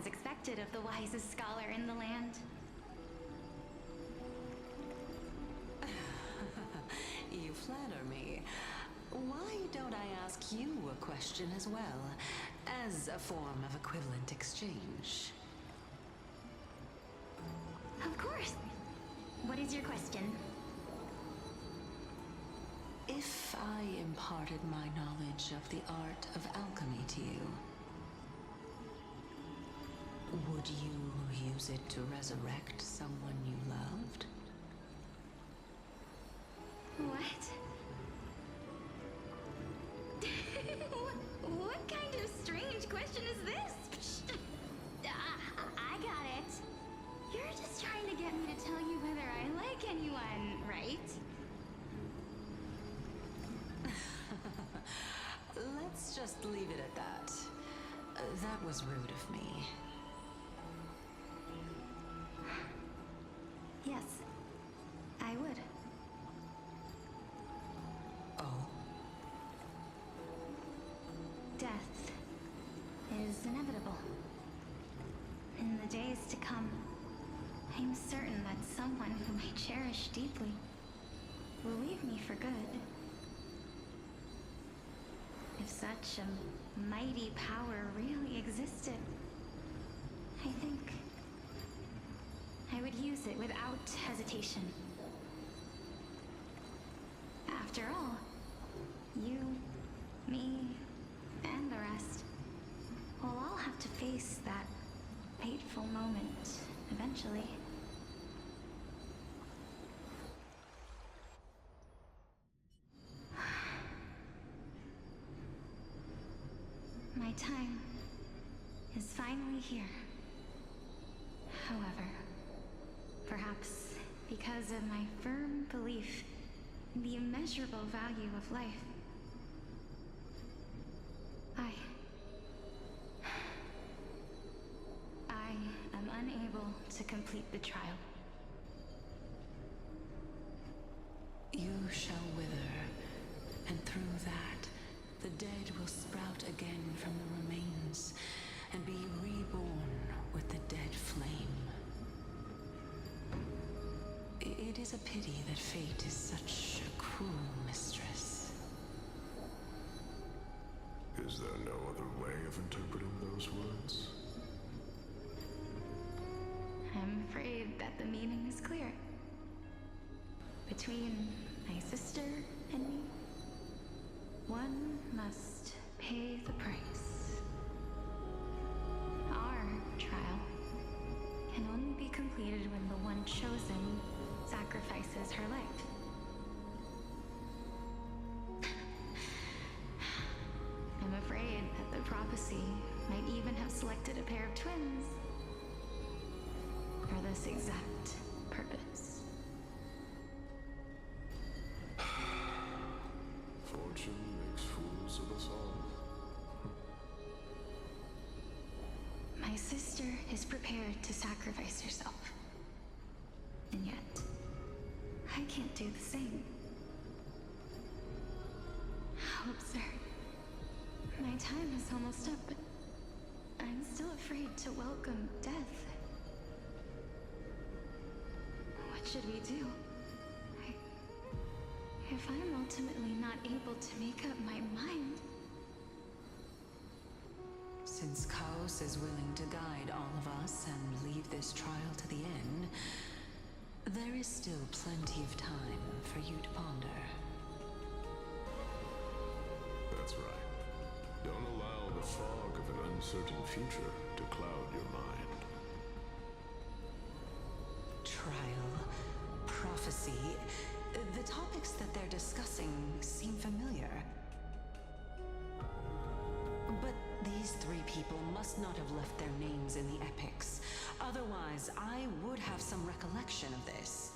as expected of the wisest scholar in the land. You flatter me. Why don't I ask you a question as well, as a form of equivalent exchange? Of course. What is your question? If I imparted my knowledge of the art of alchemy to you, would you use it to resurrect someone you loved? What? What kind of strange question is this? I got it. You're just trying to get me to tell you whether I like anyone, right? Let's just leave it at that. That was rude of me. Yes, I would. Oh? Death is inevitable. In the days to come, I'm certain that someone whom I cherish deeply will leave me for good. If such a mighty power really existed, I think I would use it without hesitation. After all, you, me, and the rest will all have to face that fateful moment eventually. My time is finally here. However, perhaps because of my firm belief in the immeasurable value of life, I am unable to complete the trial. You shall wither, and through that, the dead will sprout again from the remains, and be reborn with the dead flame. It is a pity that fate is such a cruel mistress. Is there no other way of interpreting those words? I'm afraid that the meaning is clear. Between my sister and me, one must pay the price. Our trial can only be completed when the one chosen sacrifices her life. I'm afraid that the prophecy might even have selected a pair of twins for this exact purpose. Fortune makes fools of us all. My sister is prepared to sacrifice herself. And yet, I can't do the same. How absurd. My time is almost up, but I'm still afraid to welcome death. What should we do? If I'm ultimately not able to make up my mind... Since Chaos is willing to guide all of us and leave this trial to the end, there is still plenty of time for you to ponder. That's right. Don't allow the fog of an uncertain future to cloud your mind. Trial, prophecy, the topics that they're discussing seem familiar. But these three people must not have left their names in the epics. Otherwise, I would have some recollection of this.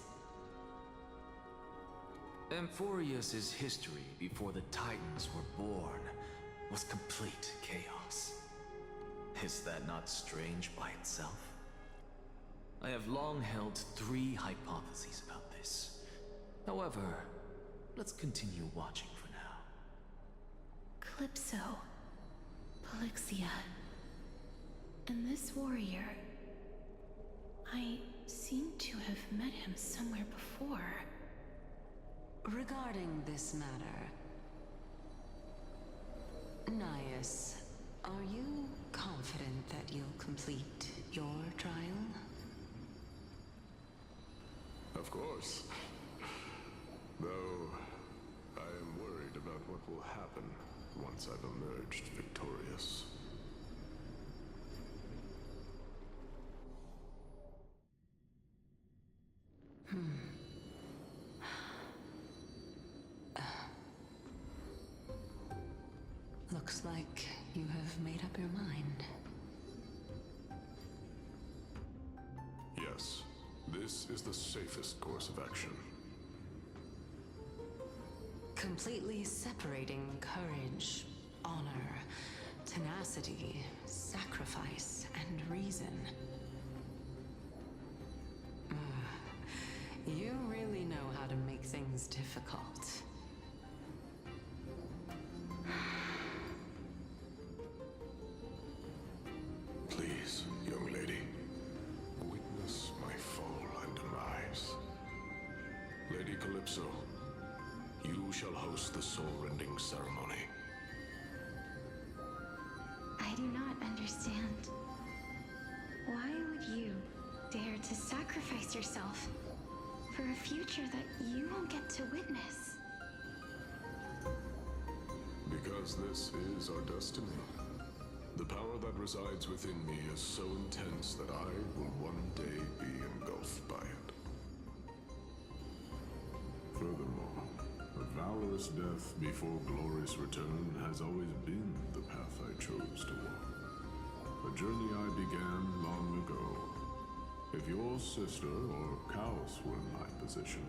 Amphorius's history before the Titans were born was complete chaos. Is that not strange by itself? I have long held three hypotheses about this. However, let's continue watching for now. Calypso. Polixia. And this warrior... I seem to have met him somewhere before. Regarding this matter, Nias, are you confident that you'll complete your trial? Of course. Though, I am worried about what will happen once I've emerged victorious. Looks like you have made up your mind. Yes, this is the safest course of action. Completely separating courage, honor, tenacity, sacrifice, and reason. You really know how to make things difficult. Please, young lady, witness my fall and demise. Lady Calypso, you shall host the soul-rending ceremony. I do not understand. Why would you dare to sacrifice yourself for a future that you won't get to witness? Because this is our destiny. The power that resides within me is so intense that I will one day be engulfed by it. Furthermore, a valorous death before glorious return has always been the path I chose to walk. A journey I began long ago. If your sister or Kaos were in my position,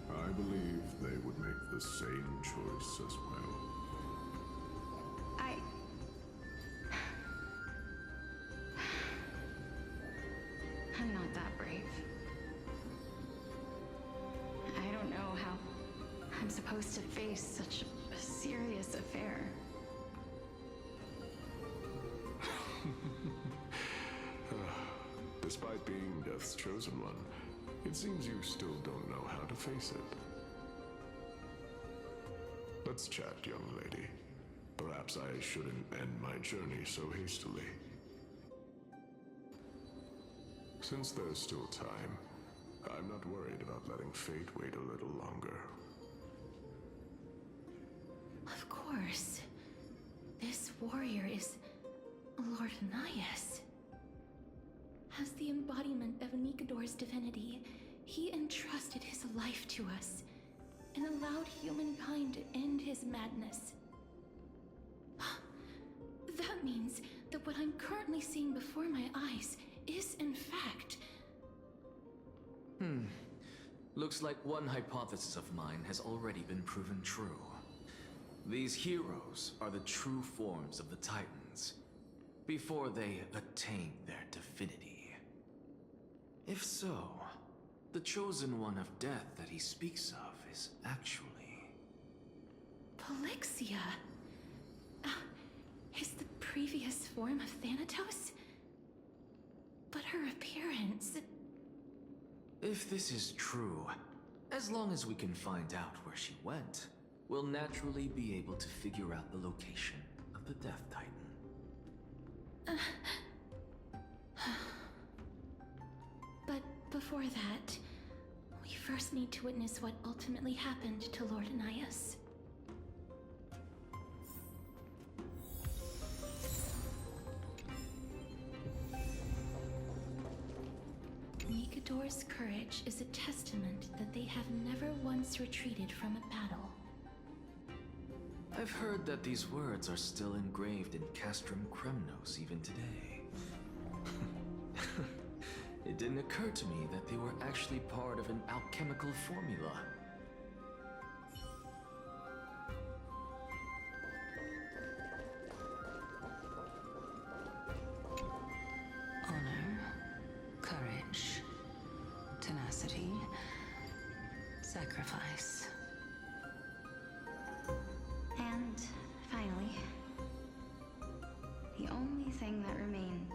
I believe they would make the same choice as well. I'm not that brave. I don't know how I'm supposed to face such a serious affair. Despite being Death's chosen one, it seems you still don't know how to face it. Let's chat, young lady. Perhaps I shouldn't end my journey so hastily. Since there's still time, I'm not worried about letting fate wait a little longer. Of course. This warrior is Lord Nias. As the embodiment of Nikador's divinity, he entrusted his life to us and allowed humankind to end his madness. That means that what I'm currently seeing before my eyes is, in fact... Looks like one hypothesis of mine has already been proven true. These heroes are the true forms of the Titans, before they attain their divinity. If so, the chosen one of death that he speaks of is actually... Polixia? Is the previous form of Thanatos? But her appearance... If this is true, as long as we can find out where she went, we'll naturally be able to figure out the location of the Death Titan. But before that, we first need to witness what ultimately happened to Lord Nias. Nikador's courage is a testament that they have never once retreated from a battle. I've heard that these words are still engraved in Castrum Kremnos even today. It didn't occur to me that they were actually part of an alchemical formula. Honor, courage, tenacity, sacrifice. And finally, The only thing that remains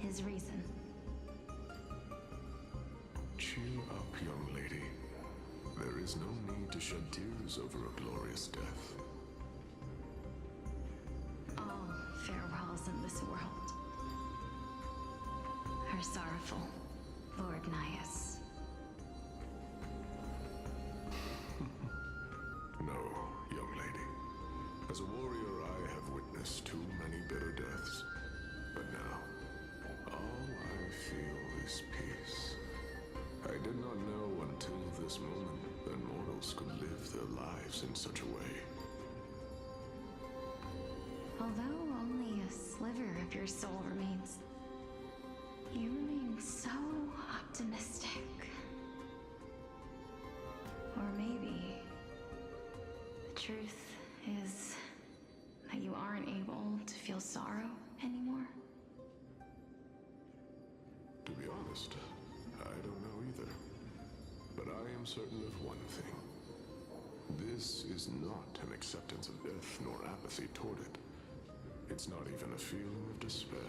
is reason. Cheer up, young lady. There is no need to shed tears over a glorious death. All farewells in this world are sorrowful, Lord Nias. No, young lady. As a warrior, I have witnessed too many bitter deaths. But now, all I feel is peace. I did not know until this moment that mortals could live their lives in such a way. Although only a sliver of your soul remains, you remain so optimistic. Or maybe the truth is that you aren't able to feel sorrow anymore. To be honest, I don't know either. But I am certain of one thing. This is not an acceptance of death nor apathy toward it. It's not even a feeling of despair.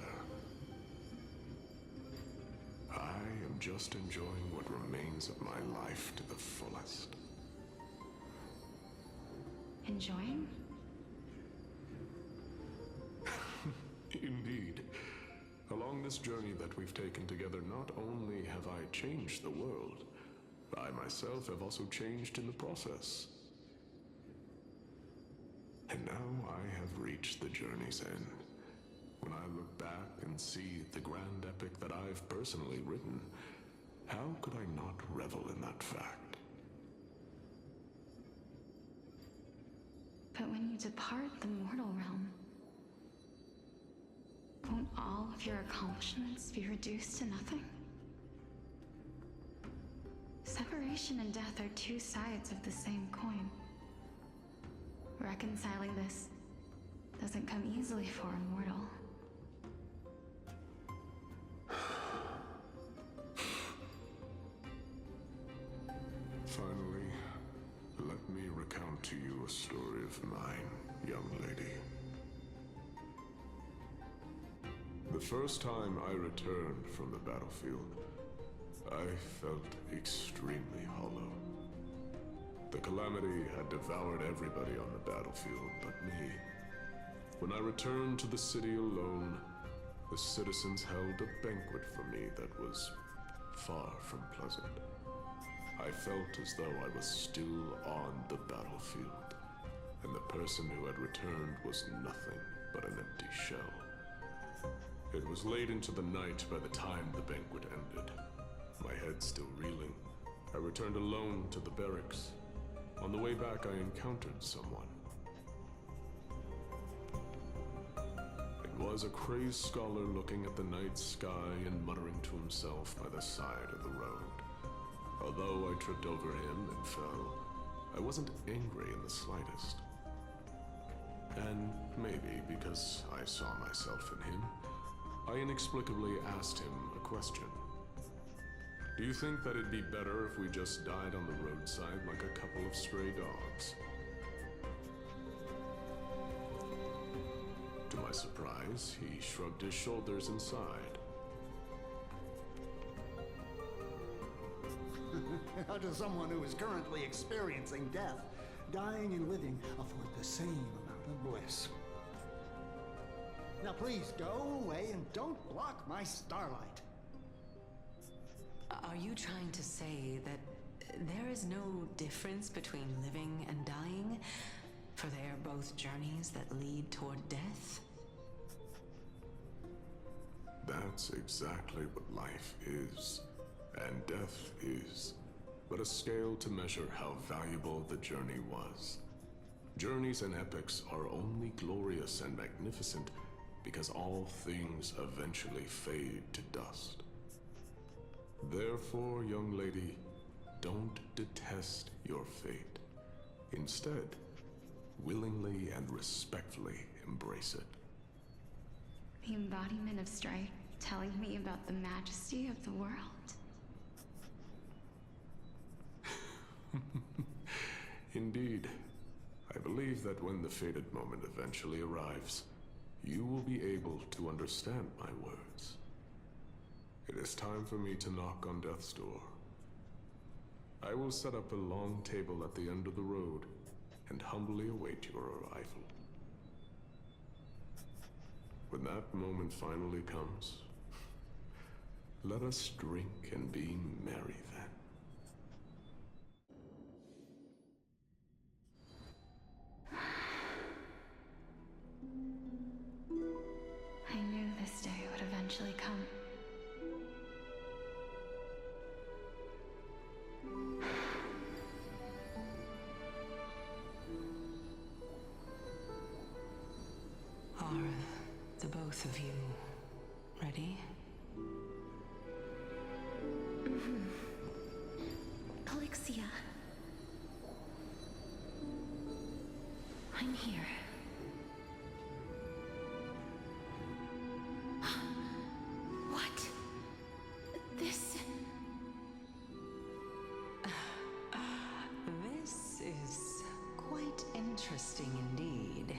I am just enjoying what remains of my life to the fullest. Enjoying? Indeed. Along this journey that we've taken together, not only have I changed the world, I myself have also changed in the process. And now I have reached the journey's end. When I look back and see the grand epic that I've personally written, how could I not revel in that fact? But when you depart the mortal realm, won't all of your accomplishments be reduced to nothing? Separation and death are two sides of the same coin. Reconciling this doesn't come easily for a mortal. Finally, let me recount to you a story of mine, young lady. The first time I returned from the battlefield, I felt extremely hollow. The calamity had devoured everybody on the battlefield but me. When I returned to the city alone, the citizens held a banquet for me that was far from pleasant. I felt as though I was still on the battlefield, and the person who had returned was nothing but an empty shell. It was late into the night by the time the banquet ended. My head still reeling, I returned alone to the barracks. On the way back, I encountered someone. It was a crazed scholar looking at the night sky and muttering to himself by the side of the road. Although I tripped over him and fell, I wasn't angry in the slightest. And maybe because I saw myself in him, I inexplicably asked him a question. Do you think that it'd be better if we just died on the roadside like a couple of stray dogs? To my surprise, he shrugged his shoulders and sighed. How does someone who is currently experiencing death, dying and living, afford the same amount of bliss? Now please go away and don't block my starlight. Are you trying to say that there is no difference between living and dying? For they are both journeys that lead toward death? That's exactly what life is, and death is, but a scale to measure how valuable the journey was. Journeys and epics are only glorious and magnificent because all things eventually fade to dust. Therefore, young lady, don't detest your fate. Instead, willingly and respectfully embrace it. The embodiment of strife telling me about the majesty of the world. Indeed. I believe that when the fated moment eventually arrives, you will be able to understand my words. It is time for me to knock on death's door. I will set up a long table at the end of the road and humbly await your arrival. When that moment finally comes, let us drink and be merry then. I knew this day would eventually come. Are the both of you ready? Polixia. I'm here. What? This... This is quite interesting indeed.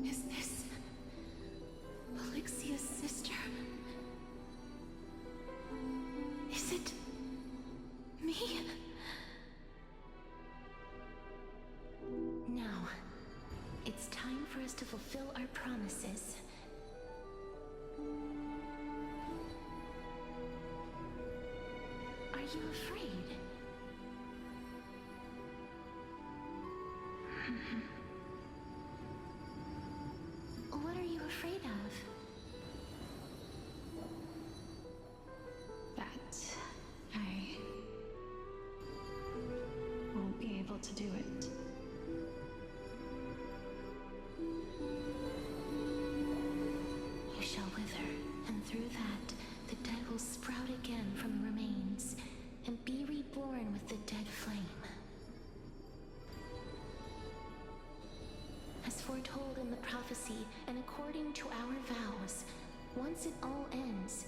Is this... Polixia's sister? Is it... me? Now, it's time for us to fulfill our promises. Are you afraid? What are you afraid of? That I won't be able to do it. You shall wither, and through that, the dead will sprout again from the remains, and be reborn with the dead flame. As foretold in the prophecy, and according to our vows, once it all ends,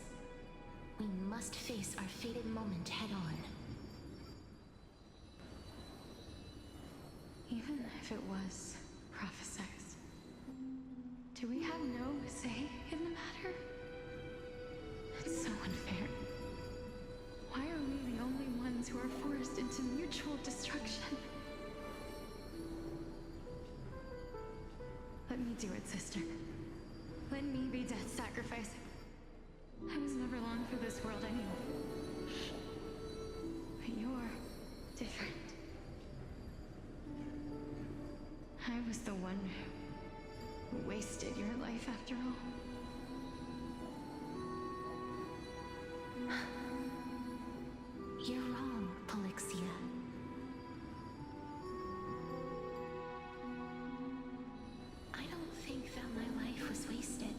we must face our fated moment head-on. Even if it was prophesized, do we have no say in the matter? It's so unfair. Why are we the only ones who are forced into mutual destruction? Let me do it, sister. Let me be death's sacrifice. I was never long for this world anyway. But you're different. I was the one who wasted your life after all. You're wrong, Polixia. I don't think that my life was wasted.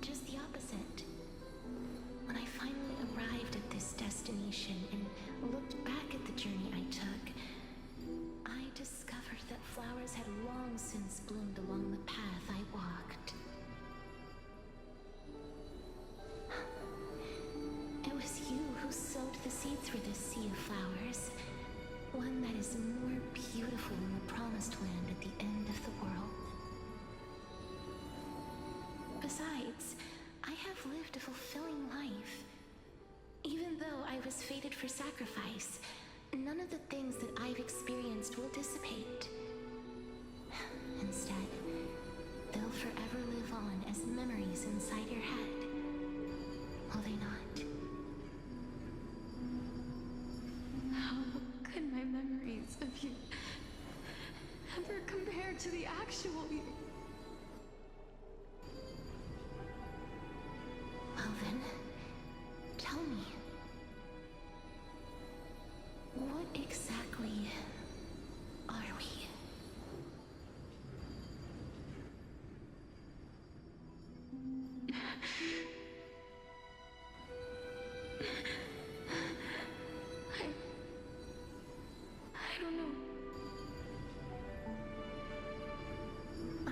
Just the opposite. When I finally arrived at this destination and looked back at the journey I took, I discovered that flowers had long since bloomed along the path I walked. It was you who sowed the seeds for this sea of flowers, one that is more beautiful than the promised land at the end of the world. Besides, I have lived a fulfilling life. Even though I was fated for sacrifice, none of the things that I've experienced will dissipate. Instead, they'll forever live on as memories inside your head. Will they not? How could my memories of you ever compare to the actual you? Well then, tell me. What exactly are we? I don't know. I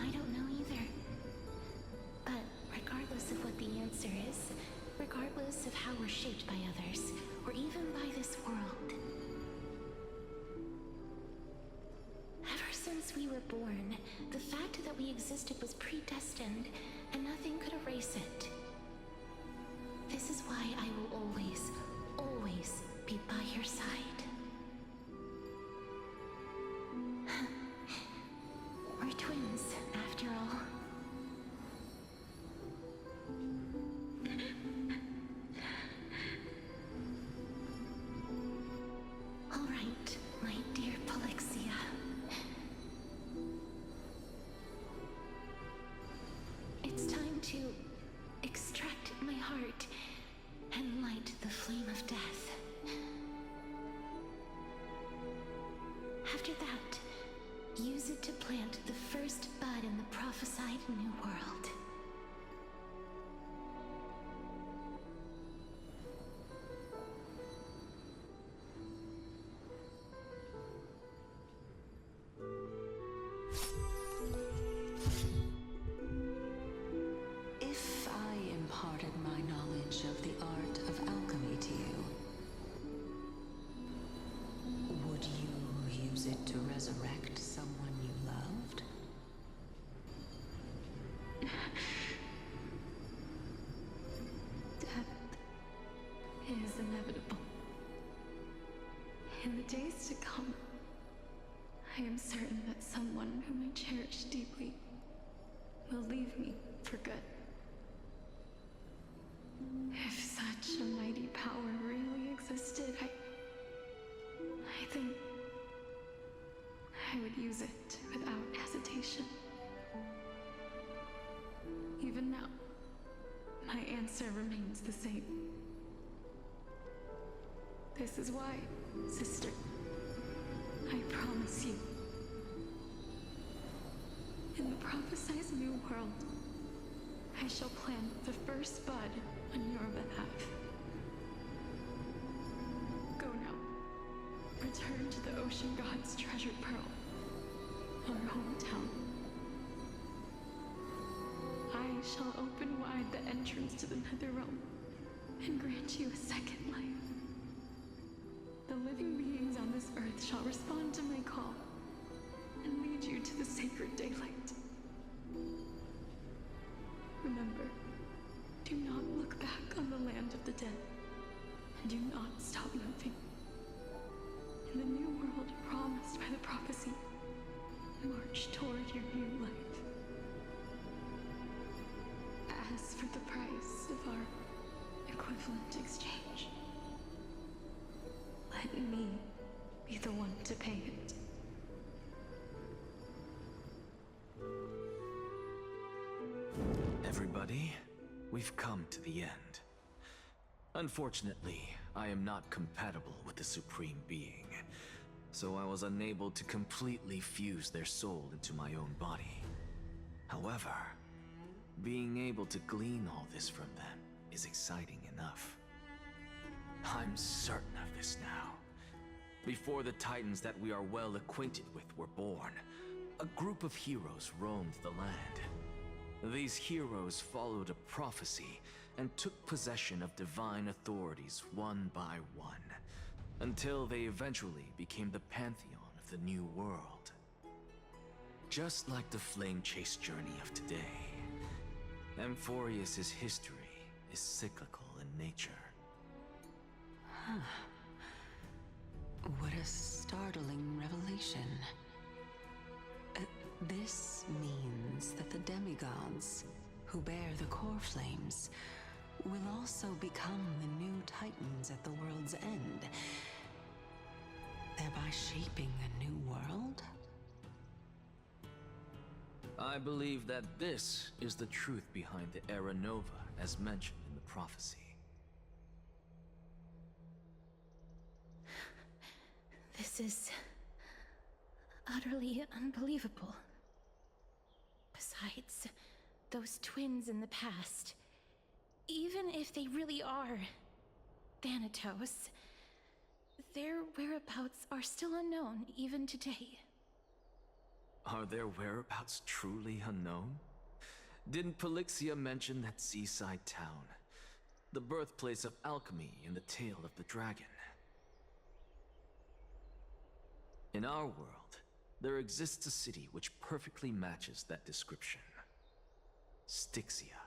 that we existed was predestined, and nothing could erase it. This is why I will always, always be by your side. We're twins, after all. All right, my dear Polixia. It's time to extract my heart and light the flame of death. After that, use it to plant the first bud in the prophesied new world. If I imparted my knowledge of the art of alchemy to you, would you use it to resurrect someone you loved? Death is inevitable. In the days to come, I am certain that someone whom I cherish deeply will leave me for good. If such a mighty power really existed, I think I would use it without hesitation. Even now, my answer remains the same. This is why, sister, I promise you, in the prophesied new world, I shall plant the first bud on your behalf. Go now. Return to the ocean god's treasured pearl, our hometown. I shall open wide the entrance to the Netherrealm and grant you a second life. The living beings on this earth shall respond to my call and lead you to the sacred daylight. Remember, do not look back on the land of the dead, and do not stop moving. In the new world promised by the prophecy, march toward your new life. As for the price of our equivalent exchange, let me be the one to pay it. Everybody, we've come to the end. Unfortunately, I am not compatible with the Supreme Being, so I was unable to completely fuse their soul into my own body. However, being able to glean all this from them is exciting enough. I'm certain of this now. Before the Titans that we are well acquainted with were born, a group of heroes roamed the land. These heroes followed a prophecy and took possession of divine authorities one by one, until they eventually became the pantheon of the new world. Just like the flame chase journey of today, Amphorius's history is cyclical in nature. What a startling revelation. This means that the demigods, who bear the core flames, will also become the new Titans at the world's end, thereby shaping a new world? I believe that this is the truth behind the Era Nova, as mentioned in the prophecy. This is utterly unbelievable. Besides, those twins in the past, even if they really are Thanatos, their whereabouts are still unknown even today. Are their whereabouts truly unknown? Didn't Polixia mention that seaside town, the birthplace of alchemy in the tale of the dragon? In our world, there exists a city which perfectly matches that description. Styxia.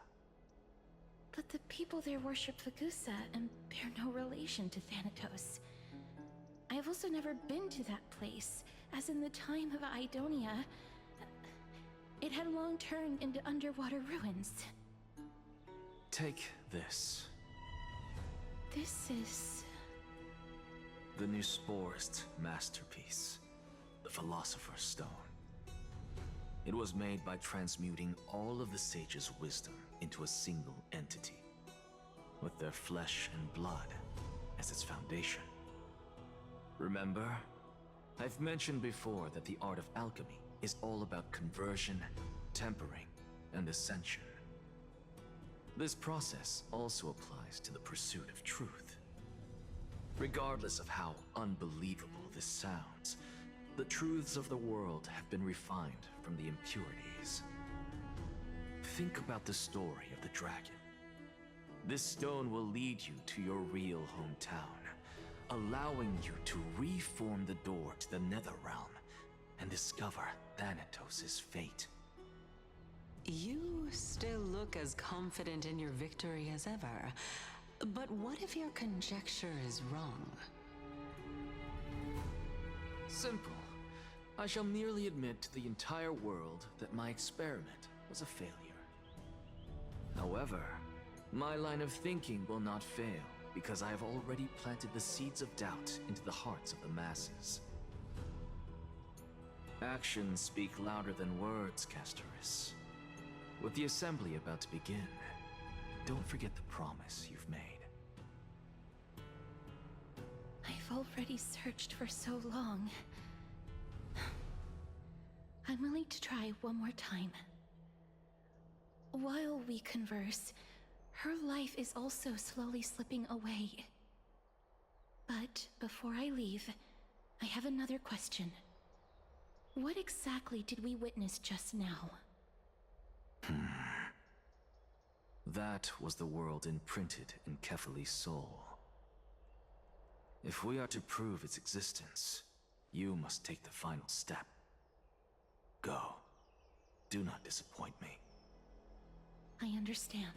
But the people there worship Fagusa and bear no relation to Thanatos. I have also never been to that place, as in the time of Idonia, it had long turned into underwater ruins. Take this. This is... The Nusporist masterpiece, the Philosopher's Stone. It was made by transmuting all of the sages' wisdom into a single entity, with their flesh and blood as its foundation. Remember, I've mentioned before that the art of alchemy is all about conversion, tempering, and ascension. This process also applies to the pursuit of truth. Regardless of how unbelievable this sounds, the truths of the world have been refined from the impurities. Think about the story of the dragon. This stone will lead you to your real hometown, allowing you to reform the door to the Netherrealm and discover Thanatos' fate. You still look as confident in your victory as ever. But what if your conjecture is wrong? Simple. I shall merely admit to the entire world that my experiment was a failure. However, my line of thinking will not fail because I have already planted the seeds of doubt into the hearts of the masses. Actions speak louder than words, Castoris. With the assembly about to begin, don't forget the promise you've made. I've already searched for so long. I'm willing to try one more time. While we converse, her life is also slowly slipping away. But before I leave, I have another question. What exactly did we witness just now? That was the world imprinted in Kefali's soul. If we are to prove its existence, you must take the final step. Go. Do not disappoint me. I understand.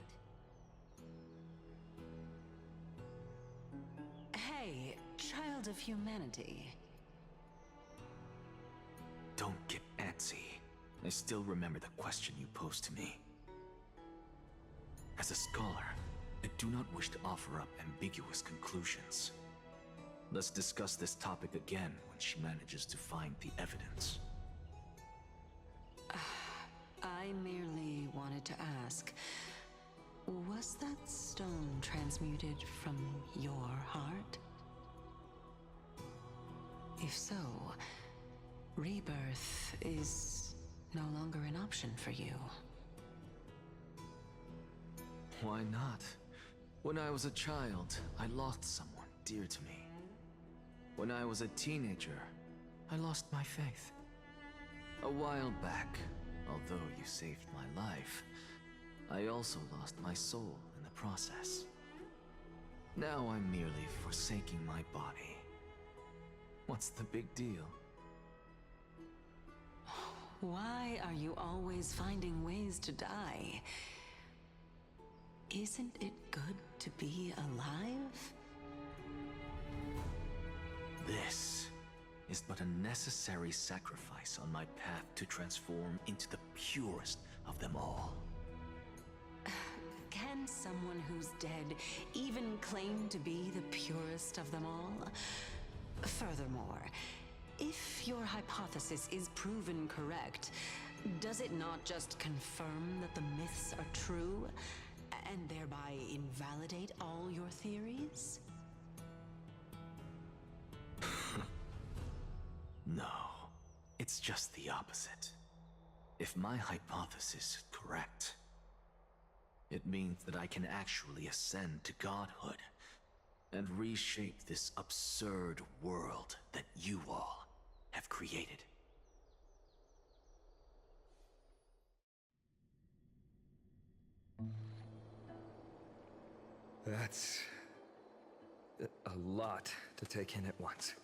Hey, child of humanity. Don't get antsy. I still remember the question you posed to me. As a scholar, I do not wish to offer up ambiguous conclusions. Let's discuss this topic again when she manages to find the evidence. I merely wanted to ask, was that stone transmuted from your heart? If so, rebirth is no longer an option for you. Why not? When I was a child, I lost someone dear to me. When I was a teenager, I lost my faith. A while back, although you saved my life, I also lost my soul in the process. Now I'm merely forsaking my body. What's the big deal? Why are you always finding ways to die? Isn't it good to be alive? This is but a necessary sacrifice on my path to transform into the purest of them all. Can someone who's dead even claim to be the purest of them all? Furthermore, if your hypothesis is proven correct, does it not just confirm that the myths are true, and thereby invalidate all your theories? No, it's just the opposite. If my hypothesis is correct, it means that I can actually ascend to godhood and reshape this absurd world that you all have created. That's a lot to take in at once.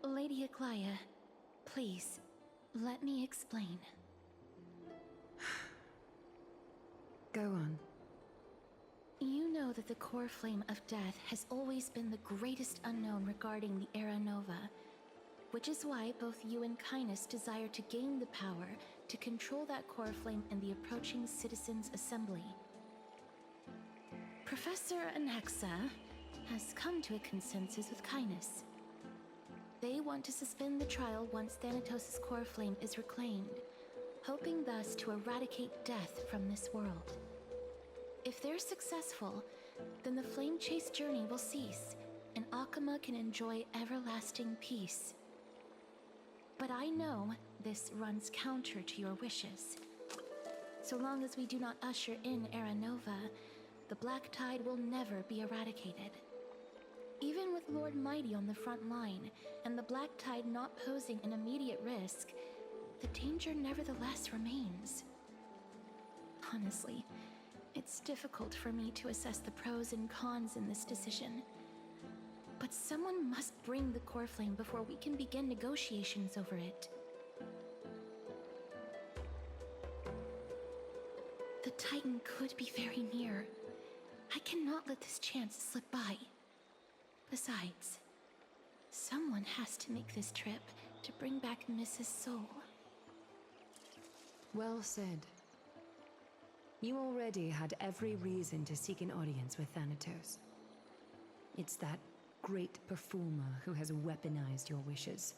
Lady Aglaia, please, let me explain. Go on. You know that the core flame of death has always been the greatest unknown regarding the Era Nova, which is why both you and Kindness desire to gain the power to control that core flame in the approaching Citizens' Assembly. Professor Anaxa has come to a consensus with Kindness. They want to suspend the trial once Thanatos' core flame is reclaimed, hoping thus to eradicate death from this world. If they're successful, then the flame chase journey will cease, and Akama can enjoy everlasting peace. But I know this runs counter to your wishes. So long as we do not usher in Era Nova, the Black Tide will never be eradicated. Even with Lord Mighty on the front line, and the Black Tide not posing an immediate risk, the danger nevertheless remains. Honestly, it's difficult for me to assess the pros and cons in this decision. But someone must bring the core flame before we can begin negotiations over it. The Titan could be very near. I cannot let this chance slip by. Besides, someone has to make this trip to bring back Mrs. Soul. Well said. You already had every reason to seek an audience with Thanatos. It's that great performer who has weaponized your wishes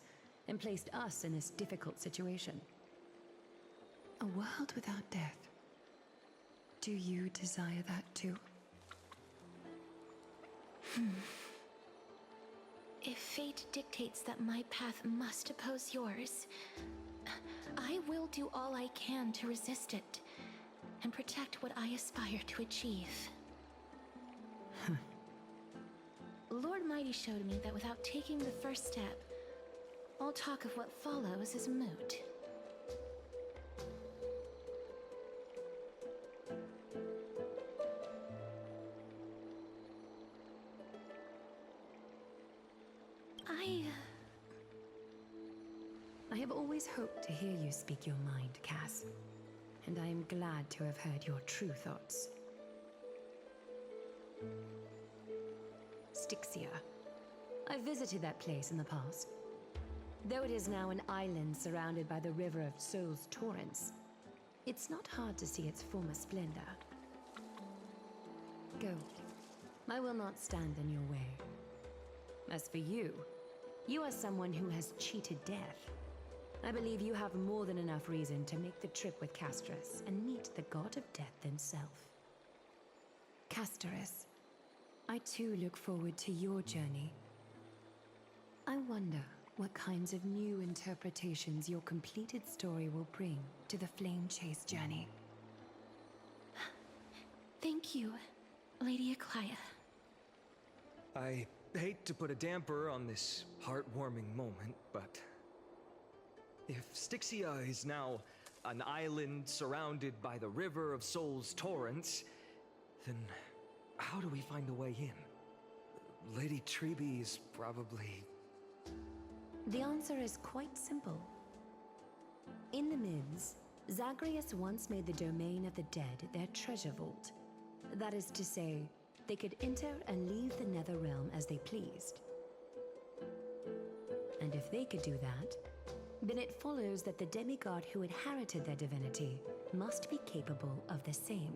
and placed us in this difficult situation. A world without death. Do you desire that too? If fate dictates that my path must oppose yours, I will do all I can to resist it and protect what I aspire to achieve. Lord Mighty showed me that without taking the first step, all talk of what follows is moot. I have always hoped to hear you speak your mind, Cass. And I am glad to have heard your true thoughts. Styxia. I visited that place in the past. Though it is now an island surrounded by the river of Soul's torrents, it's not hard to see its former splendor. Go. I will not stand in your way. As for you, you are someone who has cheated death. I believe you have more than enough reason to make the trip with Casterus and meet the god of death himself. Casterus, I too look forward to your journey. I wonder what kinds of new interpretations your completed story will bring to the Flame Chase journey. Thank you, Lady Aglaia. I hate to put a damper on this heartwarming moment, but if Styxia is now an island surrounded by the river of Soul's torrents, then how do we find a way in? Lady Trebe is probably... The answer is quite simple. In the Mids, Zagreus once made the domain of the dead their treasure vault. That is to say, they could enter and leave the Nether Realm as they pleased. And if they could do that, then it follows that the demigod who inherited their divinity must be capable of the same.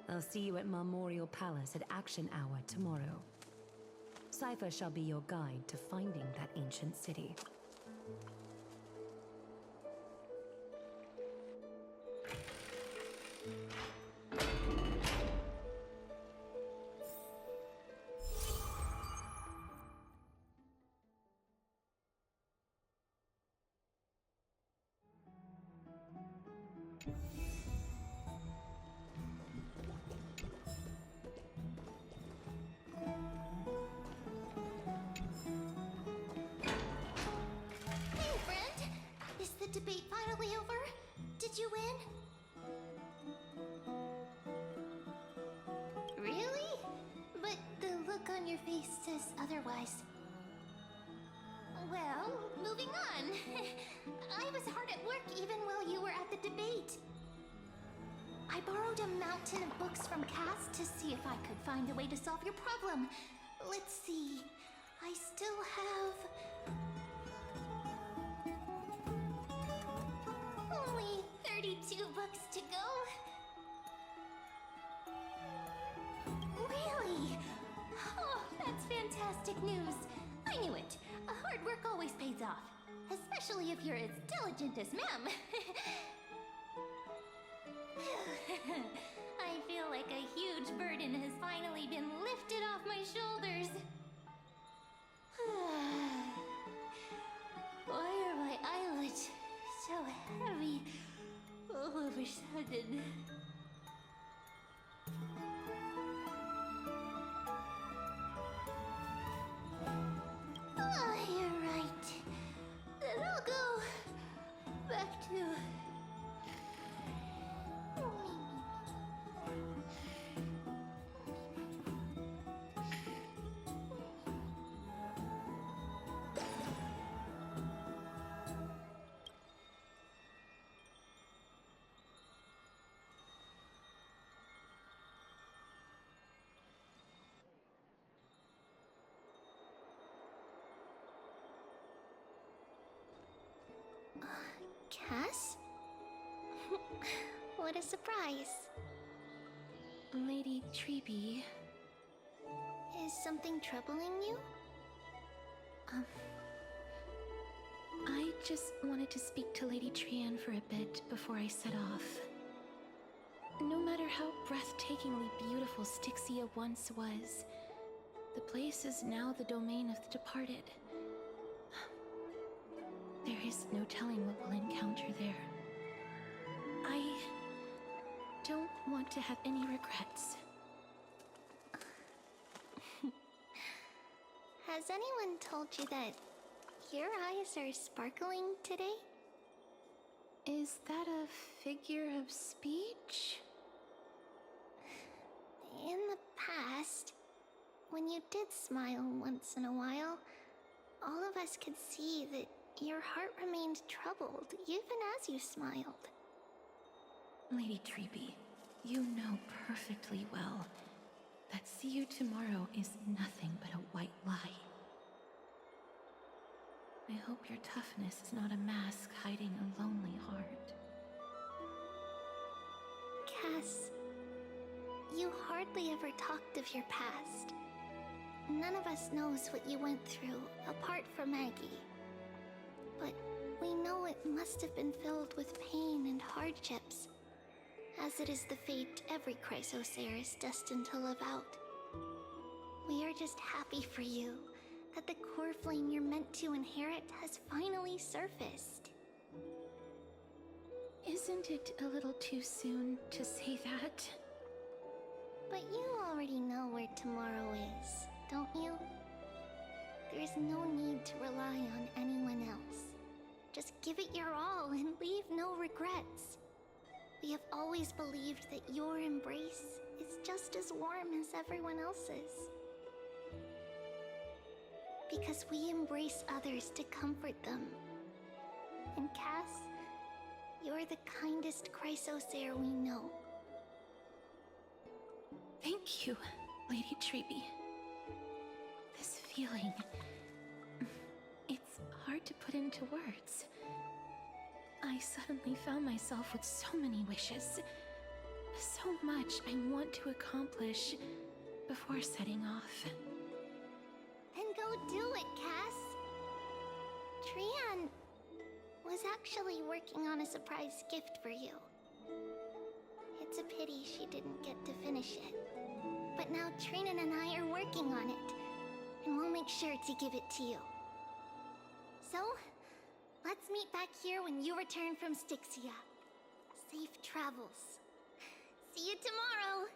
I'll see you at Marmorial Palace at Action Hour tomorrow. Cypher shall be your guide to finding that ancient city. Hey, friend! Is the debate finally over? Did you win? Really? But the look on your face says otherwise. Well, moving on. I was hard at work even while you were at the debate. I borrowed a mountain of books from Cass to see if I could find a way to solve your problem. Let's see. I still have... only 32 books to go. Really? Oh, that's fantastic news. I knew it. Hard work always pays off. Especially if you're as diligent as ma'am. I feel like a huge burden has finally been lifted off my shoulders. Why are my eyelids so heavy all of a sudden? Oh, you're right. Then I'll go back to... Cass? What a surprise. Lady Treeby. Is something troubling you? I just wanted to speak to Lady Trian for a bit before I set off. No matter how breathtakingly beautiful Styxia once was, the place is now the domain of the departed. There is no telling what we'll encounter there. I don't want to have any regrets. Has anyone told you that your eyes are sparkling today? Is that a figure of speech? In the past, when you did smile once in a while, all of us could see that your heart remained troubled even as you smiled. Lady Treeby, you know perfectly well that see you tomorrow is nothing but a white lie. I hope your toughness is not a mask hiding a lonely heart. Cass, you hardly ever talked of your past. None of us knows what you went through, apart from Maggie. But we know it must have been filled with pain and hardships, as it is the fate every Chrysosaur is destined to live out. We are just happy for you that the core flame you're meant to inherit has finally surfaced. Isn't it a little too soon to say that? But you already know where tomorrow is, don't you? There is no need to rely on anyone else. Just give it your all and leave no regrets. We have always believed that your embrace is just as warm as everyone else's. Because we embrace others to comfort them. And Cass, you're the kindest Chrysosaur we know. Thank you, Lady Treeby. This feeling... it's hard to put into words. I suddenly found myself with so many wishes. So much I want to accomplish before setting off. Then go do it, Cass. Trian was actually working on a surprise gift for you. It's a pity she didn't get to finish it. But now Trinan and I are working on it, and we'll make sure to give it to you. So, let's meet back here when you return from Styxia. Safe travels. See you tomorrow!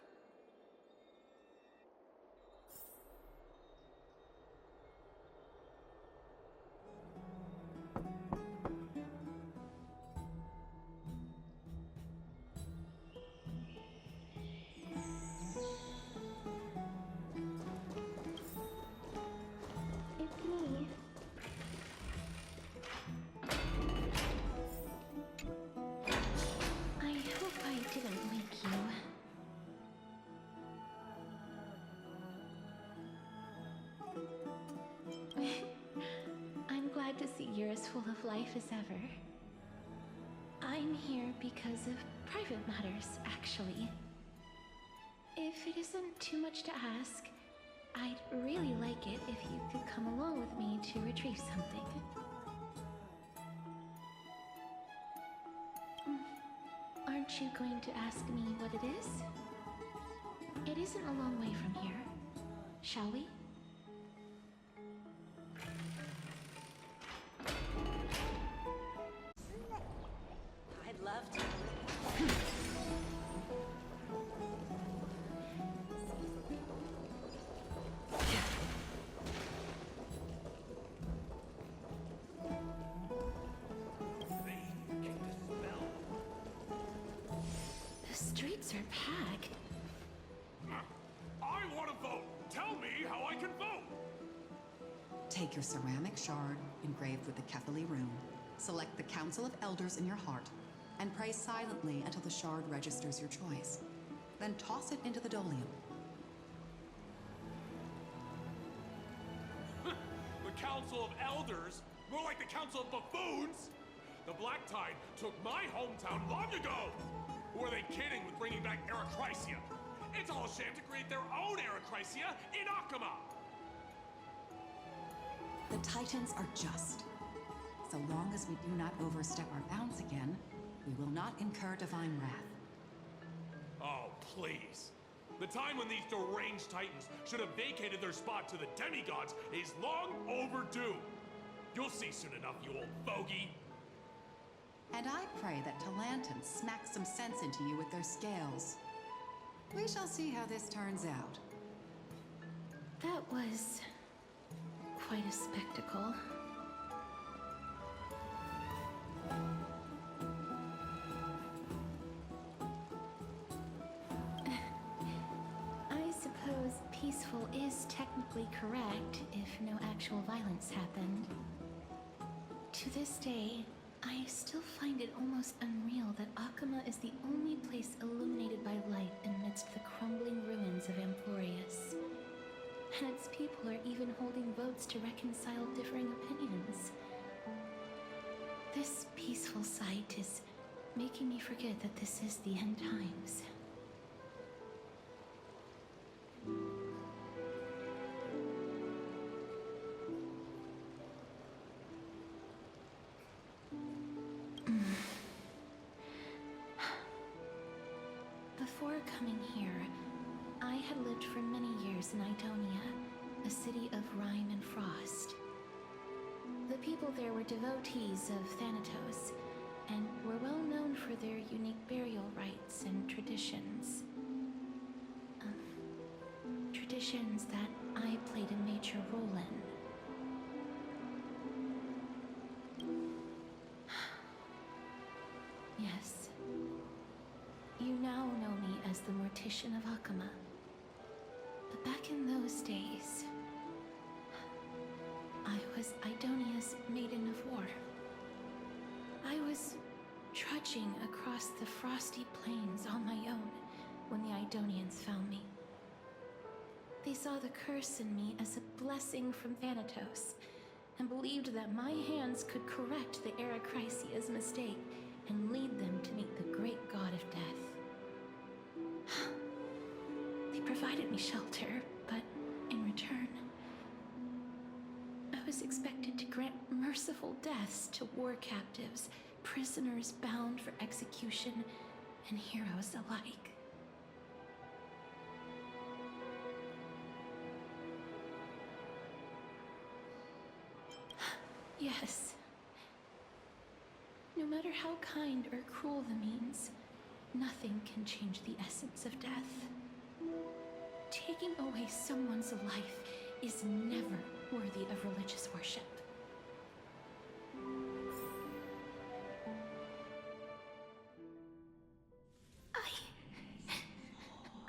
glad to see you're as full of life as ever. I'm here because of private matters, actually. If it isn't too much to ask, I'd really like it if you could come along with me to retrieve something. Aren't you going to ask me what it is? It isn't a long way from here. Shall we? I'd love to. The streets are packed. I want to vote! Tell me how I can vote! Take your ceramic shard engraved with the Kethali rune, select the Council of Elders in your heart, and pray silently until the shard registers your choice. Then toss it into the dolium. The Council of Elders? More like the Council of Buffoons! The Black Tide took my hometown long ago! Who are they kidding with bringing back Erechrysia? It's all a sham to create their own Erechrysia in Akama! The Titans are just. So long as we do not overstep our bounds again, we will not incur divine wrath. Oh, please. The time when these deranged Titans should have vacated their spot to the demigods is long overdue. You'll see soon enough, you old bogey. And I pray that Talantan smacks some sense into you with their scales. We shall see how this turns out. That was quite a spectacle. I suppose peaceful is technically correct if no actual violence happened. To this day, I still find it almost unreal that Akama is the only place illuminated by light amidst the crumbling ruins of Emporius. And its people are even holding votes to reconcile differing opinions. This peaceful sight is making me forget that this is the end times. Before coming here, I had lived for many years in Idonia, a city of rime and frost. The people there were devotees of Thanatos, and were well known for their unique burial rites and traditions. Traditions that I played a major role in. Yes. You now know me as the Mortician of Akama. But back in those days, I was Idonia's Maiden of War. I was trudging across the frosty plains on my own when the Idonians found me. They saw the curse in me as a blessing from Thanatos, and believed that my hands could correct the Erechrysia's mistake and lead them to meet the great god of death. They provided me shelter, but in return, I was expected to grant merciful deaths to war captives, prisoners bound for execution, and heroes alike. Yes. No matter how kind or cruel the means, nothing can change the essence of death. Taking away someone's life is never worthy of religious worship.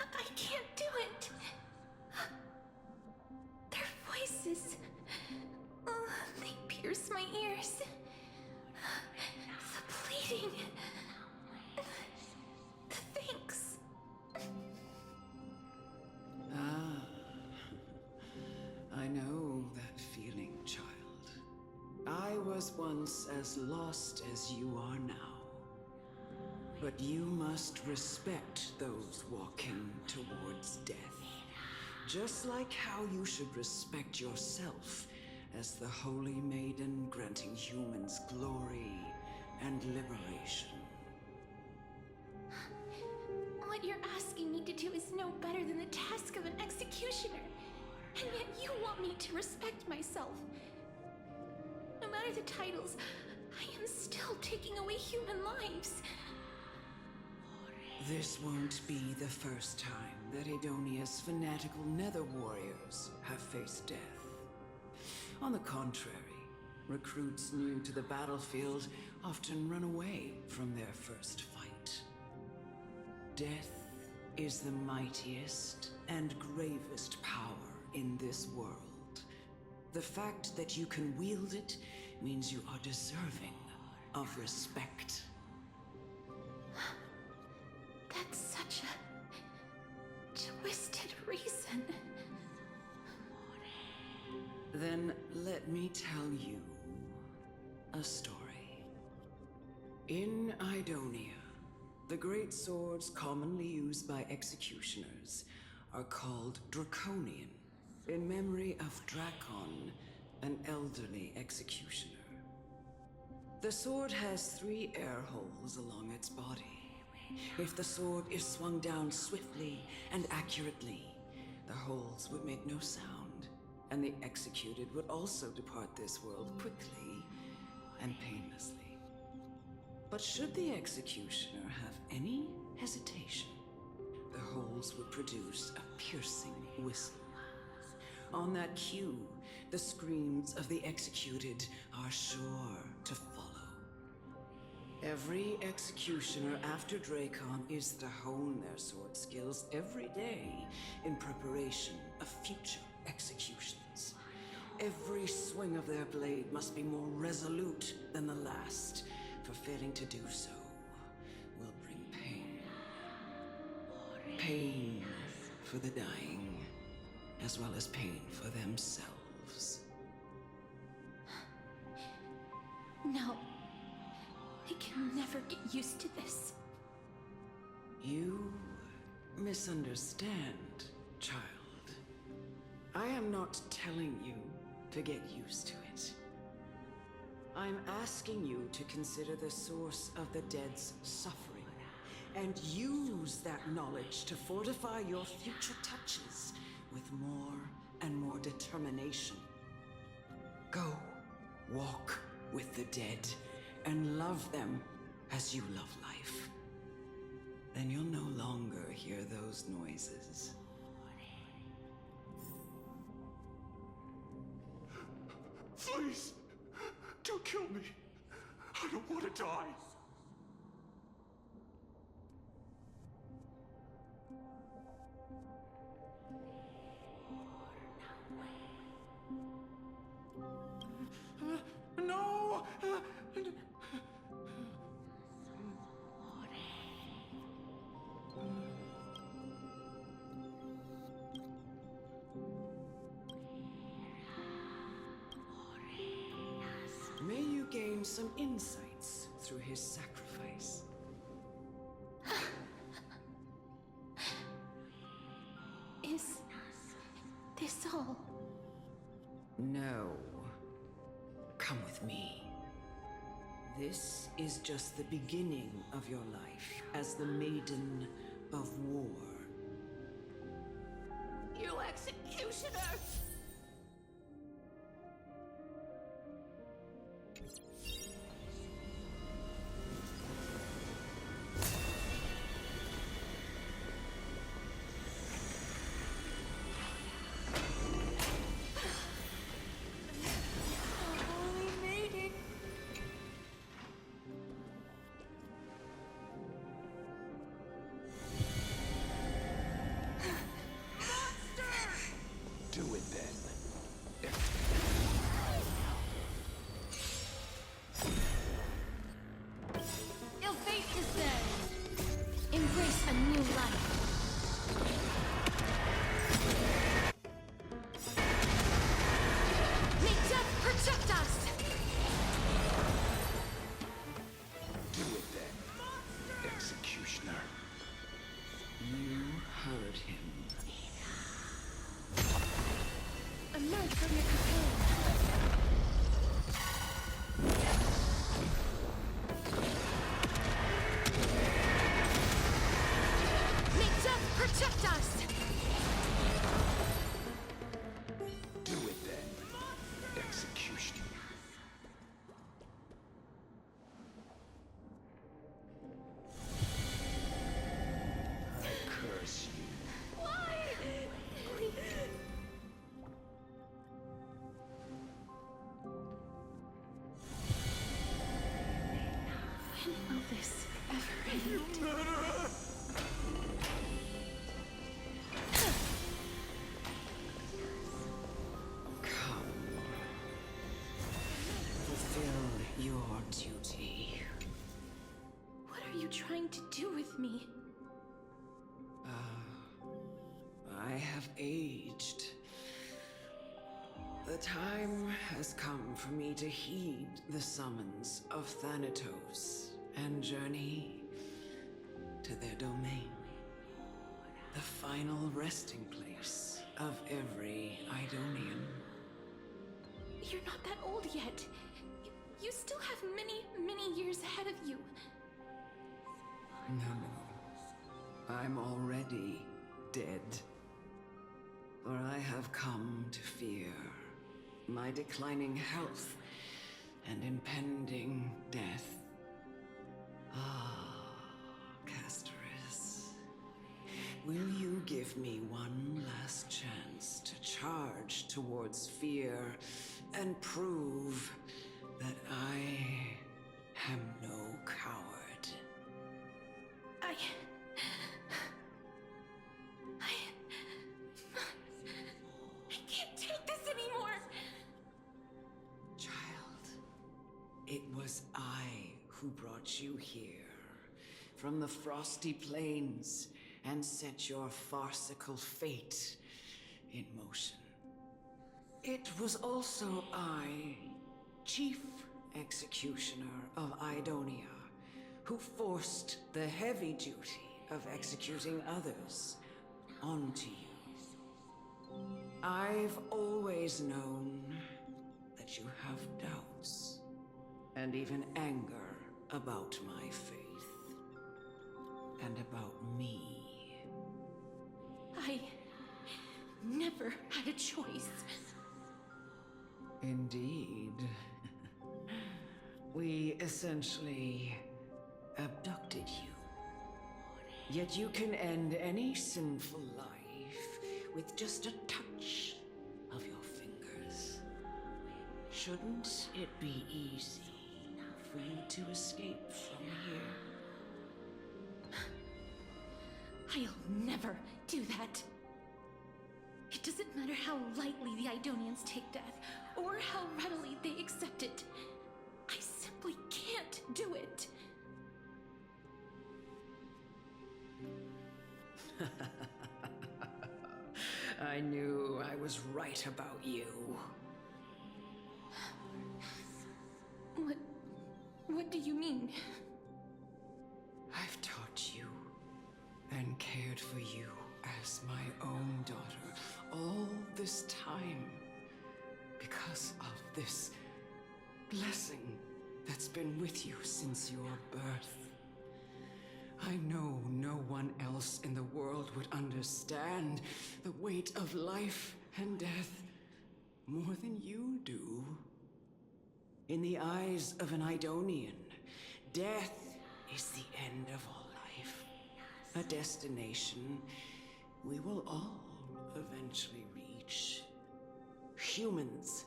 I can't do it. Their voices, they pierce my ears. The pleading, the thanks. I know that feeling, child. I was once as lost as you are now. But you must respect those walking towards death. Just like how you should respect yourself as the Holy Maiden granting humans glory and liberation. What you're asking me to do is no better than the task of an executioner. And yet you want me to respect myself. No matter the titles, I am still taking away human lives. This won't be the first time that Edonia's fanatical nether warriors have faced death. On the contrary, recruits new to the battlefield often run away from their first fight. Death is the mightiest and gravest power in this world. The fact that you can wield it means you are deserving of respect. That's such a twisted reason. Then let me tell you a story. In Idonia, the great swords commonly used by executioners are called Draconian, in memory of Drakon, an elderly executioner. The sword has 3 air holes along its body. If the sword is swung down swiftly and accurately, the holes would make no sound, and the executed would also depart this world quickly and painlessly. But should the executioner have any hesitation, the holes would produce a piercing whistle. On that cue, the screams of the executed are sure to follow. Every executioner after Drakon is to hone their sword skills every day in preparation of future executions. Every swing of their blade must be more resolute than the last, for failing to do so will bring pain. Pain for the dying, as well as pain for themselves. No. I can never get used to this. You misunderstand, child. I am not telling you to get used to it. I'm asking you to consider the source of the dead's suffering and use that knowledge to fortify your future touches with more and more determination. Go, walk with the dead and love them as you love life. Then you'll no longer hear those noises. Please, don't kill me. I don't want to die. No! May you gain some insights through his sacrifice. Is this all? No. Come with me. This is just the beginning of your life as the Maiden of War. You executioner! Do it then. emerge from your cocoon. May death protect us! Do it then. Execution. I curse you. Why? Please. When will this ever end? Come. Fulfill your duty. What are you trying to do with me? I have aged. The time has come for me to heed the summons of Thanatos and journey to their domain. The final resting place of every Idonian. You're not that old yet. You still have many, many years ahead of you. No. I'm already dead. For I have come to fear my declining health and impending death. Ah, Castoris. Will you give me one last chance to charge towards fear and prove that I am no coward? I can't take this anymore! Child, it was I who brought you here from the frosty plains and set your farcical fate in motion. It was also I, Chief Executioner of Idonia, who forced the heavy duty of executing others onto you. I've always known that you have doubts and even anger about my faith and about me. I never had a choice. Indeed. We essentially abducted you. Yet you can end any sinful life with just a touch of your fingers. Shouldn't it be easy for you to escape from here? I'll never do that. It doesn't matter how lightly the Idonians take death, or how readily they accept it. I simply can't do it. I knew I was right about you. What do you mean? I've taught you and cared for you as my own daughter all this time because of this blessing that's been with you since your birth. I know no one else in the world would understand the weight of life and death more than you do. In the eyes of an Idonian, death is the end of all life. A destination we will all eventually reach. Humans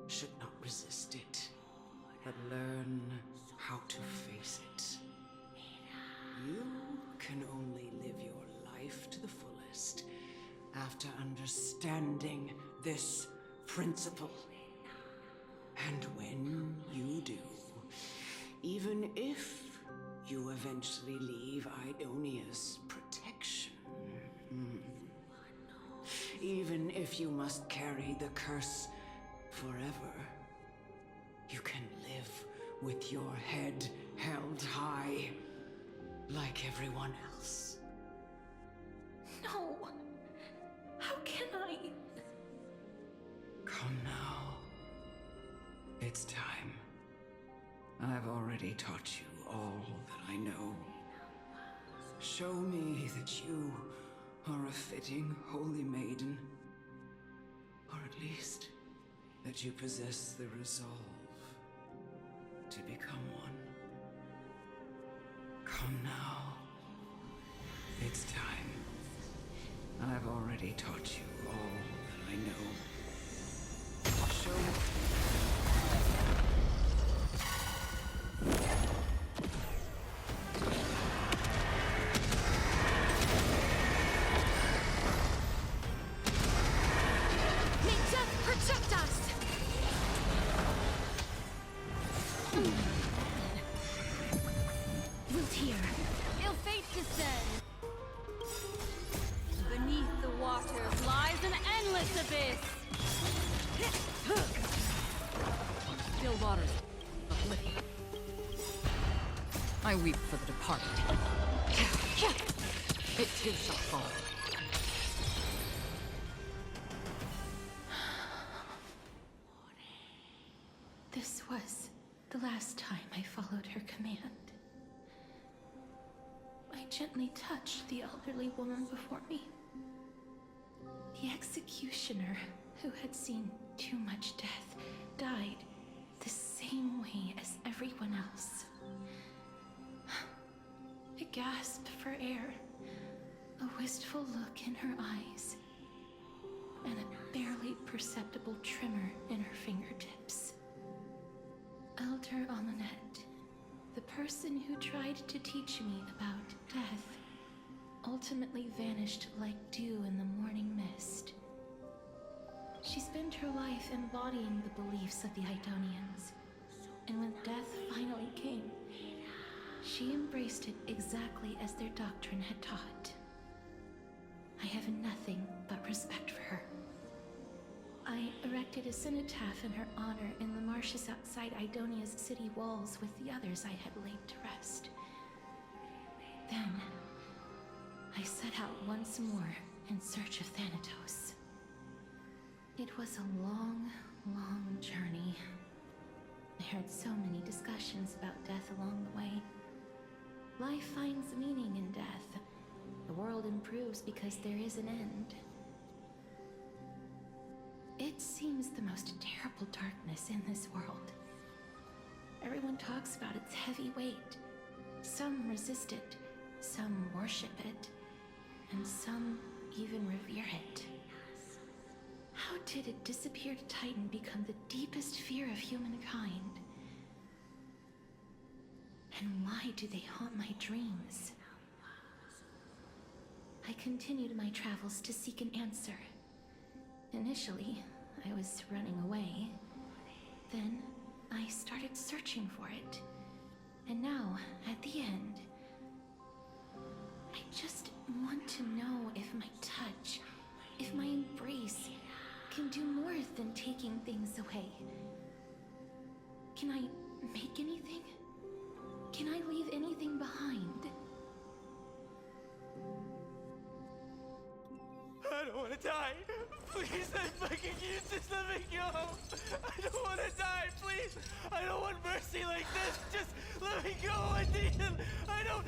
should not resist it, but learn how to face it. You can only live your life to the fullest after understanding this principle. And when you do, even if you eventually leave Idonia's protection, even if you must carry the curse forever, you can live with your head held high, like everyone else. No! How can I? It's time. I've already taught you all that I know. Show me that you are a fitting holy maiden. Or at least, that you possess the resolve to become one. Come now. It's time. I've already taught you all that I know. Show me. May death protect us! Root here. Ill fate descends. Beneath the waters lies an endless abyss. Still waters. Oblivion. I weep for the departed. It too shall fall. This was the last time I followed her command. I gently touched the elderly woman before me. The executioner, who had seen too much death, died the same way as everyone else. I gasped for air, a wistful look in her eyes, and a barely perceptible tremor in her fingertips. Elder Amunet, the person who tried to teach me about death, ultimately vanished like dew in the morning mist. She spent her life embodying the beliefs of the Idonians, and when death finally came, she embraced it exactly as their doctrine had taught. I have nothing but respect for her. I erected a cenotaph in her honor in the marshes outside Idonia's city walls with the others I had laid to rest. Then, I set out once more in search of Thanatos. It was a long, long journey. I heard so many discussions about death along the way. Life finds meaning in death. The world improves because there is an end. It seems the most terrible darkness in this world. Everyone talks about its heavy weight. Some resist it, some worship it, and some even revere it. How did a disappeared titan become the deepest fear of humankind? And why do they haunt my dreams? I continued my travels to seek an answer. Initially, I was running away. Then, I started searching for it. And now, at the end, I just want to know if my touch, if my embrace, can do more than taking things away. Can I make anything? Can I leave anything behind? I don't want to die. Please, I'm begging you, just let me go. I don't want to die, please. I don't want mercy like this. Just let me go. I don't...